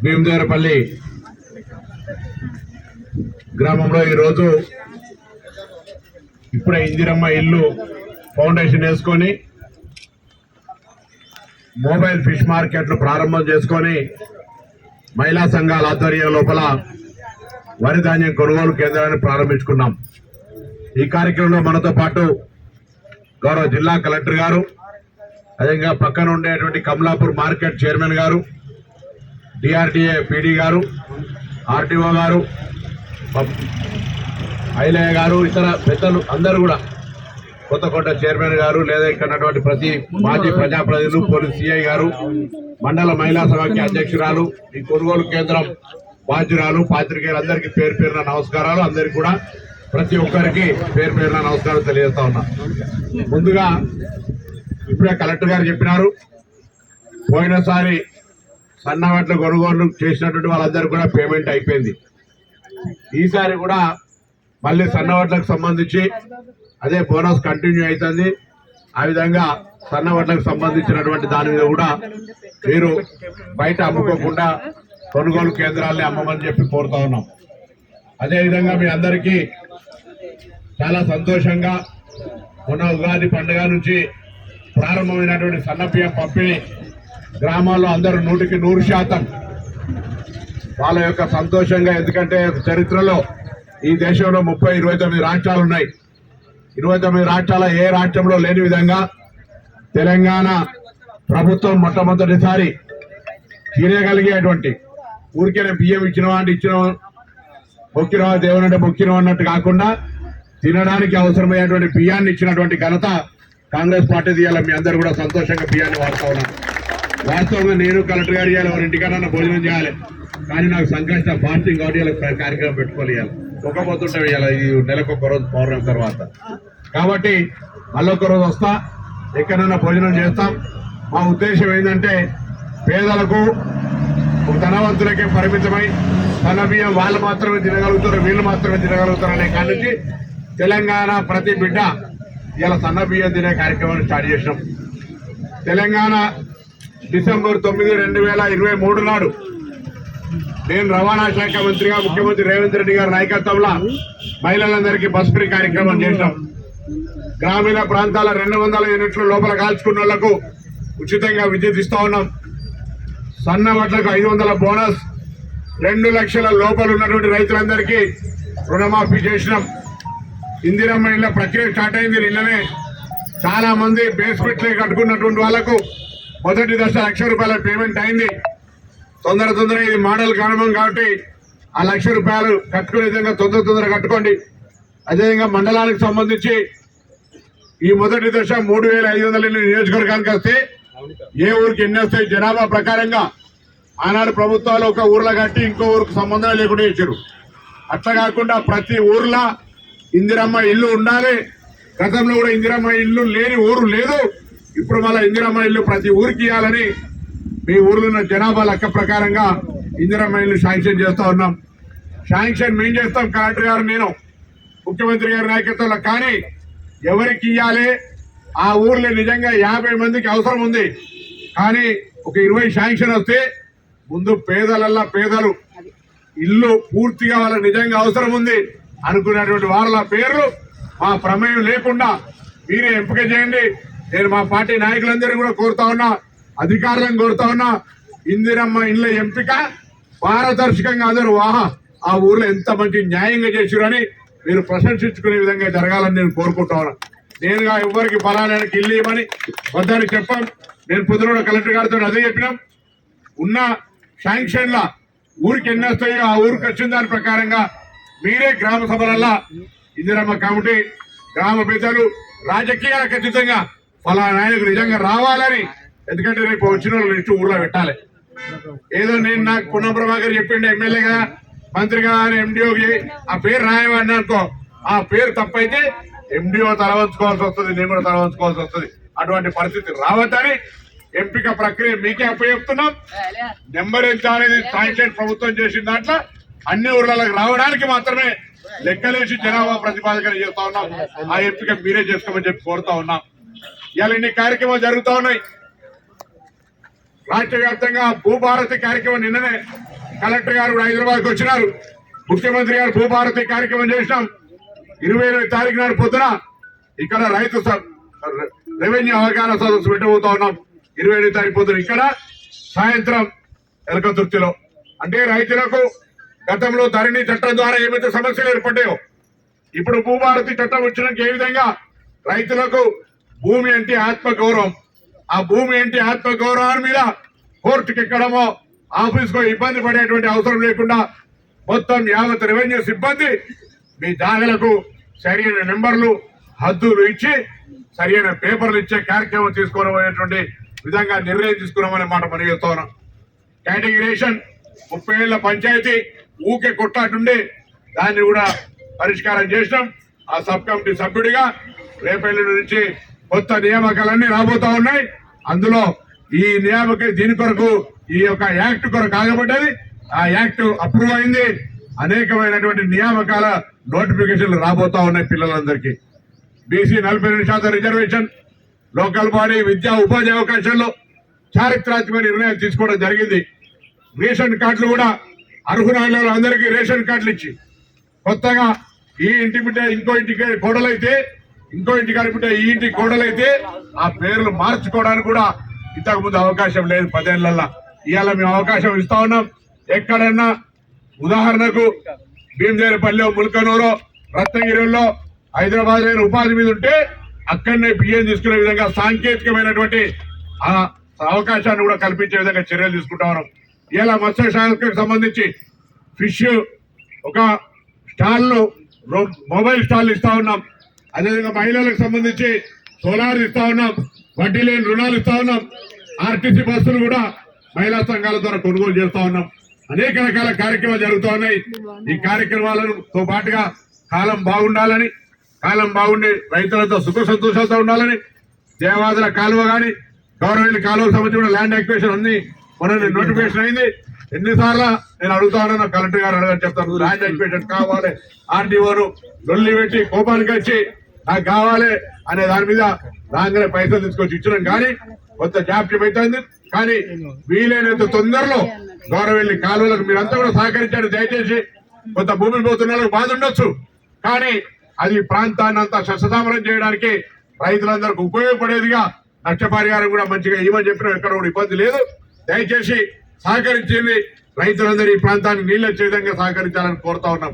భీమదేవరపల్లి గ్రామంలో ఈరోజు ఇప్పుడే ఇందిరమ్మ ఇల్లు ఫౌండేషన్ వేసుకొని మొబైల్ ఫిష్ మార్కెట్లు ప్రారంభం చేసుకొని మహిళా సంఘాల ఆధ్వర్యం లోపల వరి ధాన్యం కొనుగోలు కేంద్రాన్ని ప్రారంభించుకున్నాం. ఈ కార్యక్రమంలో మనతో పాటు గౌరవ జిల్లా కలెక్టర్ గారు, అదేవిధంగా పక్కన ఉండేటువంటి కమలాపూర్ మార్కెట్ చైర్మన్ గారు, డిఆర్డీఏ పీడీ గారు, ఆర్టీఓ గారు, ఐలయ్య గారు, ఇతర పెద్దలు అందరూ కూడా, కొత్తకోట చైర్మన్ గారు, లేదా ఇక్కడ ప్రతి మాజీ ప్రజాప్రతినిధులు, పోలీస్ సిఐ గారు, మండల మహిళా సమాఖ్య అధ్యక్షురాలు, ఈ కొనుగోలు కేంద్రం బాధ్యురాలు, పాత్రికేయులు అందరికీ పేరు పేరున నమస్కారాలు. అందరికీ కూడా ప్రతి ఒక్కరికి పేరు పేరున నమస్కారం తెలియజేస్తా ఉన్నా. ముందుగా ఇప్పుడే కలెక్టర్ గారు చెప్పినారు, పోయినసారి సన్నవడ్ల కొనుగోలు చేసినటువంటి వాళ్ళందరూ కూడా పేమెంట్ అయిపోయింది. ఈసారి కూడా మళ్ళీ సన్నవడ్లకు సంబంధించి అదే బోనస్ కంటిన్యూ అవుతుంది. ఆ విధంగా సన్నవడ్లకు సంబంధించినటువంటి దాని మీద కూడా మీరు బయట అమ్ముకోకుండా కొనుగోలు కేంద్రాలని అమ్మమని చెప్పి కోరుతా ఉన్నాం. అదేవిధంగా మీ అందరికీ చాలా సంతోషంగా మొన్న ఉగాది పండుగ నుంచి ప్రారంభమైనటువంటి సన్నబియ్యం పంపిణీ గ్రామాల్లో అందరూ 100% వాళ్ళ యొక్క సంతోషంగా, ఎందుకంటే చరిత్రలో ఈ దేశంలో 29 రాష్ట్రాలు ఉన్నాయి. 29 రాష్ట్రాల ఏ రాష్ట్రంలో లేని విధంగా తెలంగాణ ప్రభుత్వం మొట్టమొదటిసారి తినగలిగేటువంటి, ఊరికే బియ్యం ఇచ్చినవా అంటే ఇచ్చిన, మొక్కినవా దేవుని అంటే మొక్కినవా అన్నట్టు కాకుండా తినడానికి అవసరమైనటువంటి బియ్యాన్ని ఇచ్చినటువంటి ఘనత కాంగ్రెస్ పార్టీ తీయాలి. మీ అందరూ కూడా సంతోషంగా బియ్యాన్ని వాడుతూ ఉన్నారు. వాస్తవంగా నేను కలెక్టర్ గారు ఇవ్వాలి, ఎవరింటికన్నా భోజనం చేయాలి, కానీ నాకు సంకష్ట ఫాస్టింగ్ కాబట్టి కార్యక్రమం పెట్టుకోవాలి. ఒక్కపోతుంటే ఇవ్వాలి, ఈ నెలకు రోజు పౌర్ణమి తర్వాత. కాబట్టి మళ్ళొక రోజు వస్తా, ఎక్కడైనా భోజనం చేస్తాం. మా ఉద్దేశం ఏంటంటే పేదలకు, ధనవంతులకే పరిమితమై సన్న బియ్యం వాళ్ళు మాత్రమే తినగలుగుతారు, వీళ్ళు మాత్రమే తినగలుగుతారు అనే కాడి నుంచి తెలంగాణ ప్రతి బిడ్డ ఇలా సన్న బియ్యం తినే కార్యక్రమాన్ని స్టార్ట్ చేసినాం. తెలంగాణ డిసెంబర్ 9, 2023 నాడు నేను రవాణా శాఖ మంత్రిగా ముఖ్యమంత్రి రేవంత్ రెడ్డి గారి నాయకత్వంలో మహిళలందరికీ బస్ ఫ్రీ కార్యక్రమం చేసినాం. గ్రామీణ ప్రాంతాల 200 యూనిట్ల లోపల కాల్చుకున్న వాళ్లకు ఉచితంగా విద్యుత్ ఇస్తా ఉన్నాం. సన్న వడ్లకు 500 బోనస్, 2 లక్షల లోపల ఉన్నటువంటి రైతులందరికీ రుణమాఫీ చేసినాం. ఇందిరమ్మ ఇళ్ల ప్రక్రియ స్టార్ట్ అయింది. నిన్ననే చాలా మంది బేస్మెంట్లే కట్టుకున్నటువంటి వాళ్లకు మొదటి దశ ₹1,00,000 పేమెంట్ అయింది. తొందర ఇది మోడల్ గ్రామం కాబట్టి ఆ ₹1,00,000 కట్టుకునే విధంగా తొందర కట్టుకోండి. అదేవిధంగా మండలానికి సంబంధించి ఈ మొదటి దశ 3,500 నియోజకవర్గానికి వస్తే ఏ ఊరికి ఎన్ని వస్తాయి జనాభా ప్రకారంగా ఆనాడు ప్రభుత్వాలు ఒక ఊర్లో కట్టి ఇంకో ఊరికి సంబంధం లేకుండా ఇచ్చారు. అట్లా కాకుండా ప్రతి ఊర్లో ఇందిరమ్మ ఇల్లు ఉండాలి. గతంలో కూడా ఇందిరమ్మ ఇల్లు లేని ఊరు లేదు. ఇప్పుడు మళ్ళీ ఇందిరమ్మ ఇల్లు ప్రతి ఊరికి ఇవ్వాలని మీ ఊర్లో ఉన్న జనాభా లెక్క ప్రకారంగా ఇందిరమ్మ ఇల్లు శాంక్షన్ చేస్తా ఉన్నాం. శాంక్షన్ మేము చేస్తాం, కలెక్టర్ గారు, నేను, ముఖ్యమంత్రి గారి నాయకత్వంలో. కానీ ఎవరికి ఇవ్వాలి, ఆ ఊర్లో నిజంగా 50 మందికి అవసరం ఉంది, కానీ ఒక 20 శాంక్షన్ వస్తే ముందు పేదలు ఇల్లు పూర్తిగా వాళ్ళకి నిజంగా అవసరం ఉంది అనుకునేటువంటి వాళ్ళ పేర్లు మా ప్రమేయం లేకుండా మీరే ఎంపిక చేయండి. నేను మా పార్టీ నాయకులందరూ కూడా కోరుతా ఉన్నా, అధికారులను కోరుతా ఉన్నా, ఇందిరమ్మ ఇళ్ళ ఎంపిక పారదర్శకంగా అందరూ ఆ ఊర్లో ఎంత మంచి న్యాయంగా చేసిరని మీరు ప్రశంసించుకునే విధంగా జరగాలని నేను కోరుకుంటా ఉన్నా. నేనుగా ఎవరికి ఫలానానికి ఇల్లు ఇవ్వమని వద్దని చెప్పాం. నేను పొద్దున కలెక్టర్ గారితో అదే చెప్పినాం. ఉన్న శాంక్షన్ల ఊరికి ఎన్ని వస్తాయో ఆ ఊరికి వచ్చిన దాని ప్రకారంగా మీరే గ్రామ సభలల్లా ఇందిరమ్మ కమిటీ, గ్రామ పెద్దలు, రాజకీయాలకు అతీతంగా ఫలానా నాయకులు నిజంగా రావాలని, ఎందుకంటే రేపు వచ్చిన వాళ్ళు లిస్టు ఊర్లో పెట్టాలి. ఏదో నేను నాకు పున్నం ప్రభాకర్ చెప్పిండే ఎమ్మెల్యేగా మంత్రిగా ఎండిఓకి ఆ పేరు రాయమని అనుకో, ఆ పేరు తప్పైతే ఎండిఓ తలవంచుకోవాల్సి వస్తుంది, నేను కూడా తలవంచుకోవాల్సి వస్తుంది. అటువంటి పరిస్థితి రావద్దని ఎంపిక ప్రక్రియ మీకే అప్పచెప్తున్నాం. నెంబర్ ఎంత అనేది శాంక్షన్ ప్రభుత్వం చేసిన దాంట్లో అన్ని ఊర్లకు రావడానికి మాత్రమే లెక్కలేసి జనాభా ప్రతిపాదన చేస్తా ఉన్నాం. ఆ ఎంపిక మీరే చేసుకోమని చెప్పి కోరుతా ఉన్నాం. ఇవాళ ఇన్ని కార్యక్రమాలు జరుగుతూ ఉన్నాయి. రాష్ట్ర వ్యాప్తంగా భూభారతి కార్యక్రమం నిన్ననే కలెక్టర్ గారు కూడా హైదరాబాద్కి వచ్చినారు. ముఖ్యమంత్రి గారు భూభారతి కార్యక్రమం చేసినాం. 28వ తారీఖు నాడు పొద్దున ఇక్కడ రైతు రెవెన్యూ అవగాహన సదస్సు పెట్టబోతా ఉన్నాం. 27వ తారీఖు పొద్దున ఇక్కడ, సాయంత్రం ఎలకతుర్తిలో. అంటే రైతులకు గతంలో ధరణి చట్టం ద్వారా ఏమైతే సమస్యలు ఏర్పడ్డాయో, ఇప్పుడు భూభారతి చట్టం వచ్చినాక ఏ విధంగా రైతులకు భూమి అంటే ఆత్మగౌరవం, ఆ భూమి అంటే ఆత్మగౌరవం మీద కోర్టుకి ఎక్కడమో ఆఫీస్కో ఇబ్బంది పడేటువంటి అవసరం లేకుండా మొత్తం యావత్ రెవెన్యూ సిబ్బంది మీ జాగలకు సరైన నెంబర్లు హద్దులు ఇచ్చి సరైన పేపర్లు ఇచ్చే కార్యక్రమం తీసుకోవడం విధంగా నిర్ణయం తీసుకున్నామనే మాట మనం చెప్తున్నాం. కేటగిరేషన్ 30 ఏళ్ల పంచాయతీ ఊకే కొట్లాటుండే దాన్ని కూడా పరిష్కారం చేసినాం. ఆ సబ్ కమిటీ సభ్యుడిగా రేపల్లి నుంచి కొత్త నియామకాలన్నీ రాబోతా ఉన్నాయి. అందులో ఈ దీని కొరకు ఈ యొక్క యాక్ట్ కొరకు ఆగబడ్డది. ఆ యాక్ట్ అప్రూవ్ అయింది. అనేకమైనటువంటి నియామకాల నోటిఫికేషన్లు రాబోతా ఉన్నాయి పిల్లలందరికీ. బీసీ 42% రిజర్వేషన్, లోకల్ బాడీ విద్యా ఉపాధి అవకాశాల్లో చారిత్రాత్మక నిర్ణయాలు తీసుకోవడం జరిగింది. రేషన్ కార్డులు కూడా అర్హులైన అందరికీ రేషన్ కార్డులు ఇచ్చి, కొత్తగా ఈ ఇంటి బిడ్డ ఇంకో ఇంటికి కోడలైతే, ఇంకో ఇంటికాడి బిడ్డ ఈ ఇంటి కోడలైతే ఆ పేర్లు మార్చుకోవడానికి కూడా ఇంతకు ముందు అవకాశం లేదు 10 ఏళ్లలో. ఇవాళ మేము అవకాశం ఇస్తా ఉన్నాం. ఎక్కడన్నా ఉదాహరణకు భీమదేవరపల్లి, ముల్కనూరు, రత్నగిరిలో హైదరాబాద్ ఉపాధి మీద ఉంటే అక్కడనే బియ్యం తీసుకునే విధంగా సాంకేతికమైనటువంటి ఆ అవకాశాన్ని కూడా కల్పించే విధంగా చర్యలు తీసుకుంటా ఉన్నాం. ఇలా మత్స్య శాఖకు సంబంధించి ఫిష్ ఒక స్టాల్ను మొబైల్ స్టాల్ ఇస్తా ఉన్నాం. అదేవిధంగా మహిళలకు సంబంధించి సోలార్ ఇస్తా ఉన్నాం. వడ్డీ లేని రుణాలు ఇస్తా ఉన్నాం. ఆర్టీసీ బస్సులు కూడా మహిళా సంఘాల ద్వారా కొనుగోలు చేస్తా ఉన్నాం. అనేక రకాల కార్యక్రమాలు జరుగుతూ ఉన్నాయి. ఈ కార్యక్రమాలతో పాటుగా కాలం బాగుండాలని, కాలం బాగుండి రైతులతో సుఖ సంతోషాలతో ఉండాలని దేవాదుల కాలువ కానీ గవర్నమెంట్ కాలువకు సంబంధించిన ల్యాండ్ యాక్విజిషన్ అన్ని మొన్న నోటిఫికేషన్ అయింది. ఎన్నిసార్లు నేను అడుగుతా ఉన్నాను, కలెక్టర్ గారు అడగని చెప్తాను. ల్యాండ్ యాక్విజిషన్ కావాలి, ఆర్డీఓను లొల్లి పెట్టి కోపానికి వచ్చి నాకు కావాలి అనే దాని మీద రాగానే పైసలు తీసుకొచ్చి ఇచ్చినాం. కానీ కొంత జాప్యం అవుతుంది. కానీ వీలైనంత తొందరలో గవర్నమెంట్ కాలువలకు మీరంతా కూడా సహకరించారు. దయచేసి కొంత భూములు పోతున్న వాళ్ళకి బాధ ఉండొచ్చు, కానీ అది ప్రాంతాన్ని అంతా సస్యసామరం చేయడానికి రైతులందరికీ ఉపయోగపడేదిగా నష్టపరిహారం కూడా మంచిగా ఇవ్వని చెప్పిన ఎక్కడ కూడా ఇబ్బంది లేదు. దయచేసి సహకరించింది రైతులందరూ ఈ ప్రాంతాన్ని నీళ్ళు వచ్చే విధంగా సహకరించాలని కోరుతా ఉన్నాం.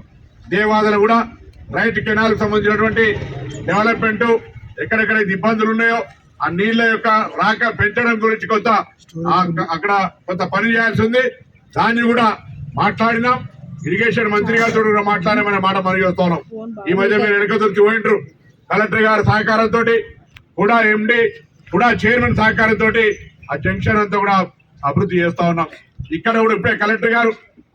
దేవాదలు కూడా రైతు కెనాల్కు సంబంధించినటువంటి డెవలప్మెంట్ ఎక్కడెక్కడైతే ఇబ్బందులు ఉన్నాయో ఆ నీళ్ల యొక్క రాక పెంచడం గురించి కొంత అక్కడ కొంత పని చేయాల్సి ఉంది. దాన్ని కూడా మాట్లాడినాం. ఇరిగేషన్ మంత్రి గారితో కూడా మాట్లాడామనే మాట మనం చూస్తున్నాం. ఈ మధ్య మీరు వెనకదొచ్చి పోయిండ్రు. కలెక్టర్ గారి సహకారంతో కూడా ఎండి కూడా చైర్మన్ సహకారంతో ఆ జంక్షన్ అంతా కూడా అభివృద్ధి చేస్తా ఉన్నాం. ఇక్కడ కూడా ఇప్పుడే కలెక్టర్ గారు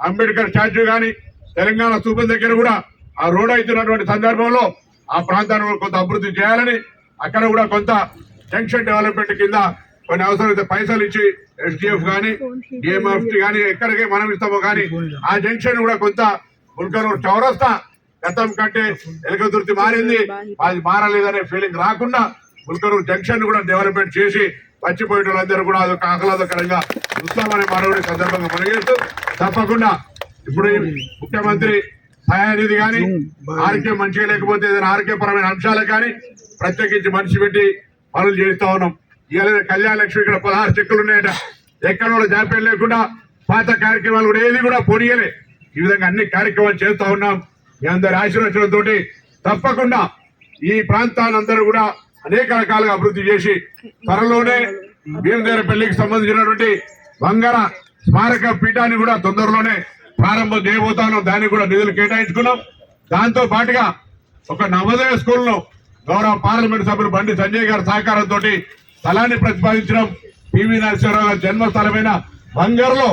అంబేద్కర్ స్టాచ్యూ కానీ తెలంగాణ స్థూపం దగ్గర కూడా ఆ రోడ్ అవుతున్నటువంటి సందర్భంలో ఆ ప్రాంతాన్ని కొంత అభివృద్ధి చేయాలని అక్కడ కూడా కొంత జంక్షన్ డెవలప్మెంట్ కింద కొన్ని అవసరమైతే పైసలు ఇచ్చి ఎస్డిఎఫ్ కానీ డిఎంఎఫ్టీ కానీ ఎక్కడికి మనం ఇస్తామో కానీ ఆ జంక్షన్ కూడా కొంత ముల్కనూరు చౌరస్తా గతం కంటే ఎలకతుర్తి మారింది, అది మారలేదనే ఫీలింగ్ రాకుండా ముల్కనూరు జంక్షన్ కూడా డెవలప్మెంట్ చేసి వచ్చిపోయిన వాళ్ళందరూ కూడా అదొక ఆహ్లాదకరంగా చూస్తామనే మనవుడి సందర్భంగా మనగేస్తూ తప్పకుండా ఇప్పుడు ముఖ్యమంత్రి సహాయనిధి కానీ ఆరోగ్యం మంచిగా లేకపోతే ఏదైనా ఆరోగ్యపరమైన అంశాలకు కానీ ప్రత్యేకించి మనిషి పెట్టి పనులు చేస్తా ఉన్నాం. ఇవాళ కళ్యాణ లక్ష్మి ఇక్కడ 16 చెక్కులు ఉన్నాయట. ఎక్కడ కూడా జాప్యం లేకుండా పాత కార్యక్రమాలు కూడా ఏది కూడా పొడియలే. ఈ విధంగా అన్ని కార్యక్రమాలు చేస్తా ఉన్నాం. మీ అందరి ఆశీర్వచనంతో తప్పకుండా ఈ ప్రాంతాన్ని అందరూ కూడా అనేక రకాలుగా అభివృద్ధి చేసి త్వరలోనే భీమదేవరపల్లికి సంబంధించినటువంటి బంగార స్మారక పీఠాన్ని కూడా తొందరలోనే ప్రారంభం చేయబోతాను. దానికి కూడా నిధులు కేటాయించుకున్నాం. దాంతో పాటుగా ఒక నవోదయ స్కూల్ను గౌరవ పార్లమెంట్ సభ్యులు బండి సంజయ్ గారి సహకారంతో స్థలాన్ని ప్రతిపాదించడం. పివి నరసింహారావు గారి జన్మస్థలమైన బంగారులో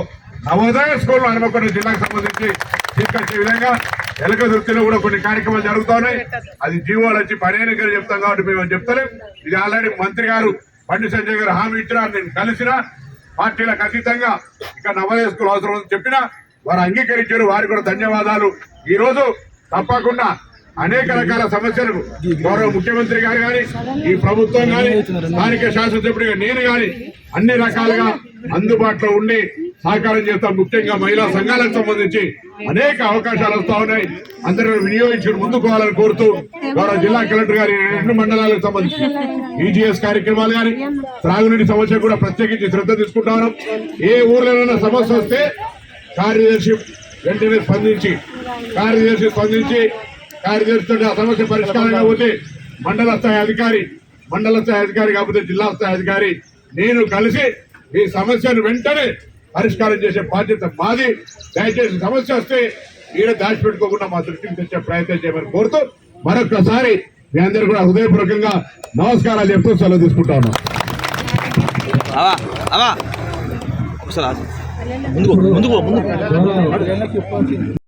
నవోదయ స్కూల్ హనుమకొండ జిల్లాకు సంబంధించి తీసుకొచ్చే విధంగా ఎలకదుర్తిలో కూడా కొన్ని కార్యక్రమాలు జరుగుతున్నాయి. అది జీవోలు వచ్చి పర్యాణిక చెప్తాం కాబట్టి మేము చెప్తలేం. ఇది ఆల్రెడీ మంత్రి గారు బండి సంజయ్ గారు హామీ ఇచ్చినా, నేను కలిసిన పార్టీలకు అతీతంగా ఇక నవోదయ స్కూల్ అవసరం అని చెప్పినా వారు అంగీకరించారు. వారికి కూడా ధన్యవాదాలు. ఈ రోజు తప్పకుండా అనేక రకాల సమస్యలకు గౌరవ ముఖ్యమంత్రి గారు కానీ ఈ ప్రభుత్వం కానీ స్థానిక శాసనసభ్యుడిగా నేను కానీ అన్ని రకాలుగా అందుబాటులో ఉండి సహకారం చేస్తాం. ముఖ్యంగా మహిళా సంఘాలకు సంబంధించి అనేక అవకాశాలు వస్తా ఉన్నాయి. అందరూ వినియోగించుకుని ముందుకోవాలని కోరుతూ గౌరవ జిల్లా కలెక్టర్ గారి 2 మండలాలకు సంబంధించి ఈజీఎస్ కార్యక్రమాలు కానీ త్రాగునీటి సమస్య కూడా ప్రత్యేకించి శ్రద్ధ తీసుకుంటాను. ఏ ఊర్లోనైనా సమస్య వస్తే కార్యదర్శి వెంటనే స్పందించి కార్యదర్శితో ఆ సమస్య పరిష్కారం కాకపోతే మండల స్థాయి అధికారి కాకపోతే జిల్లా స్థాయి అధికారి నేను కలిసి ఈ సమస్యను వెంటనే పరిష్కారం చేసే బాధ్యత మాది. దయచేసి సమస్య వస్తే ఈడ దాచిపెట్టుకోకుండా మా దృష్టికి తెచ్చే ప్రయత్నం చేయమని కోరుతూ మరొకసారి మీ అందరూ కూడా హృదయపూర్వకంగా నమస్కారాలు చెప్తూ సెలవు తీసుకుంటా ఉన్నాం. ముందుకు